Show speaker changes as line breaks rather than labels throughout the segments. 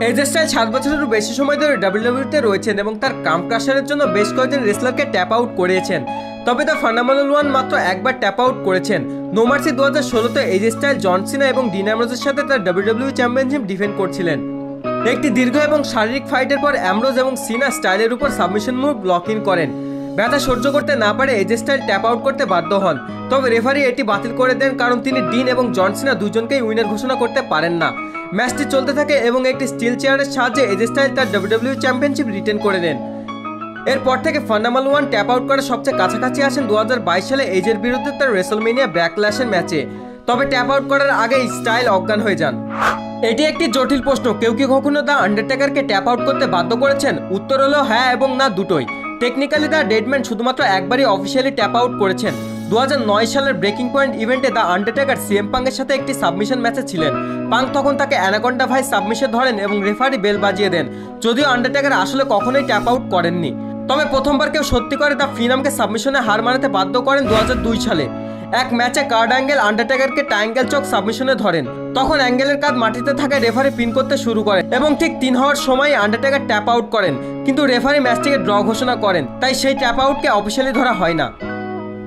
এজে স্টাইল 7 বছরেরও বেশি সময় ধরে ডাব্লিউডাব্লিউইতে রয়েছেন এবং তার কাম ক্রাশারের জন্য বেশ কয়েকজন রেসলারকে ট্যাপ আউট করিয়েছেন। তবে দ্য ফান্ডামেন্টাল ওয়ান মাত্র একবার ট্যাপ আউট করেছেন। নো মার্সি 2016-তে এজে স্টাইল জন সিনা এবং ডিন অ্যামব্রোজের সাথে তার ডাব্লিউডাব্লিউই চ্যাম্পিয়নশিপ ডিফেন্ড করছিলেন। একটি দীর্ঘ এবং শারীরিক ফাইটের পর অ্যামব্রোজ এবং সিনা স্টাইলের উপর সাবমিশন মুভ লক ইন করেন। ব্যথা সহ্য করতে না পারে এজে স্টাইল ট্যাপ আউট করতে বাধ্য হন। তবে রেফারি এটি বাতিল করে দেন কারণ তিনি ডিন এবং জন সিনা দুজনকেই উইনার ঘোষণা করতে পারেন না। ম্যাচটি চলতে থাকে এবং একটি স্টিল চেয়ারের সাহায্যে এজে স্টাইল তার ডাব্লিউডাব্লিউই চ্যাম্পিয়নশিপ রিটেন করে নেন। এরপর থেকে ফান্ডামেন্টাল ওয়ান ট্যাপ আউট করার সবচেয়ে কাছাকাছি আসেন 2022 সালে এজের বিরুদ্ধে তার রেসলমেনিয়া ব্যাকল্যাশের ম্যাচে। তবে ট্যাপ আউট করার আগে স্টাইল অজ্ঞান হয়ে যান। এটি একটি জটিল প্রশ্ন, কেউ কি কখনো দ্য আন্ডারটেকারকে ট্যাপ আউট করতে বাধ্য করেছেন? উত্তর হলো হ্যাঁ এবং না, দুটোই। টেকনিক্যালি দ্য ডেডম্যান শুধুমাত্র একবারই অফিসিয়ালি ট্যাপ আউট করেছেন। 2009 সালের ব্রেকিং পয়েন্ট ইভেন্টে দ্য আন্ডারটেকার সিএম পাঙ্কের সাথে একটি সাবমিশন ম্যাচে ছিলেন। পাঙ্ক তখন তাকে অ্যানাকন্ডা ভাইস সাবমিশন ধরেন এবং রেফারি বেল বাজিয়ে দেন, যদিও আন্ডারটেকার আসলে কখনোই ট্যাপ আউট করেননি। তবে প্রথমবার কেউ সত্যি করে দ্য ফিনামকে সাবমিশনে হার মানাতে বাধ্য করেন 2002 সালে। এক ম্যাচে কার্ড অ্যাঙ্গেল আন্ডারটেকারকে ট্রায়াঙ্গেল চক সাবমিশনে ধরেন। তখন অ্যাঙ্গেলের কাঁধ মাটিতে থাকায় রেফারি পিন করতে শুরু করেন এবং ঠিক 3 হওয়ার সময় আন্ডারটেকার ট্যাপ আউট করেন, কিন্তু রেফারি ম্যাচটিকে ড্র ঘোষণা করেন, তাই সেই ট্যাপ আউটকে অফিসিয়ালি ধরা হয় না।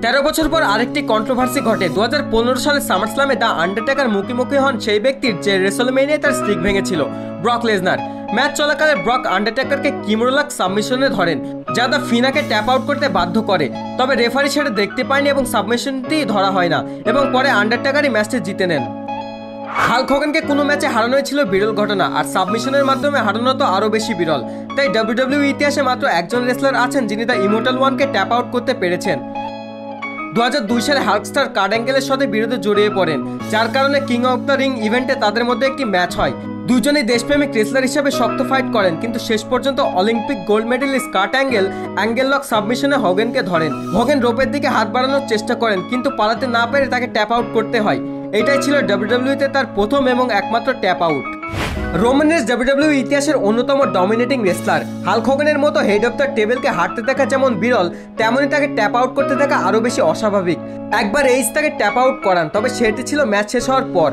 13 বছর পর আরেকটি কন্ট্রোভার্সি ঘটে। 2015 সালে সামারস্ল্যামে দ্য আন্ডারটেকার মুখোমুখি হন সেই ব্যক্তির যে রেসলমেনিয়ায় তার স্ট্রিক ভেঙেছিল, ব্রক লেসনার। ম্যাচ চলাকালে ব্রক আন্ডারটেকারকে কিমোরোলাক সাবমিশনে ধরেন, যা দ্য ফিনাকে ট্যাপ আউট করতে বাধ্য করে। তবে রেফারি সেটা দেখতে পায়নি এবং সাবমিশনটি ধরা হয় না এবং পরে আন্ডারটেকারই ম্যাচটি জিতে নেন। হাল্ক হোগানকে কোনো ম্যাচে হারানোই ছিল বিরল ঘটনা, আর সাবমিশনের মাধ্যমে হারানো তো আরও বেশি বিরল। তাই ডাব্লিউডাব্লিউই ইতিহাসে মাত্র একজন রেসলার আছেন যিনি দ্য ইমর্টাল ওয়ানকে ট্যাপ আউট করতে পেরেছেন। 2002 সালে হাল্কস্টার কার্ড অ্যাঙ্গেলের সাথে বিরোধে জড়িয়ে পড়েন, যার কারণে কিং অফ দ্য রিং ইভেন্টে তাদের মধ্যে একটি ম্যাচ হয়। দুজনেই দেশপ্রেমিক রেসলার হিসেবে শক্ত ফাইট করেন, কিন্তু শেষ পর্যন্ত Olympic gold medalist Kurt Angle lock সাবমিশনে হোগেনকে ধরেন। হোগেন রোপের দিকে হাত বাড়ানোর চেষ্টা করেন, কিন্তু পালাতে না পেরে তাকে ট্যাপ আউট করতে হয়। এটাই ছিল ডাব্লিউডাব্লিউইতে তার প্রথম এবং একমাত্র tap out. Roman Reigns WWE ইতিহাসের অন্যতম ডমিনেটিং রেসলার। হাল্ক হোগানের মতো হেড অফ দ্য টেবিলকে হাঁটতে দেখা যেমন বিরল, তেমনই তাকে ট্যাপ আউট করতে দেখা আরও বেশি অস্বাভাবিক। একবার রেইন্স তাকে ট্যাপ আউট করান, তবে সেটি ছিল ম্যাচ শেষ হওয়ার পর।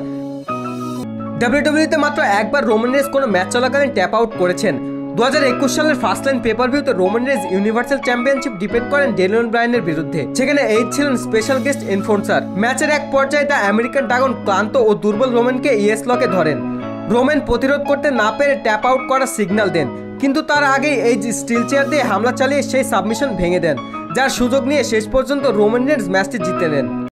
ডাব্লিউডাব্লিউইতে মাত্র একবার রোমান রেইন্স কোনো ম্যাচ চলাকালীন ট্যাপ আউট করেছেন। 2021 সালের ফার্স্ট লাইন পেপার ভিউতে Roman Reigns universal championship defend করেন ড্যানিয়েল ব্রায়ানের বিরুদ্ধে, সেখানে এইজ ছিলেন স্পেশাল গেস্ট এনফোর্সার। ম্যাচের এক পর্যায়ে দ্য আমেরিকান ড্রাগন ক্লান্ত ও দুর্বল রোমানকে ইএস লকে ধরেন। রোমান প্রতিরোধ করতে না পেরে ট্যাপ আউট করার সিগন্যাল দেন, কিন্তু তার আগেই এই স্টিল চেয়ার দিয়ে হামলা চালিয়ে সেই সাবমিশন ভেঙে দেন, যার সুযোগ নিয়ে শেষ পর্যন্ত রোমান রেইন্স ম্যাচটি জিতে নেন।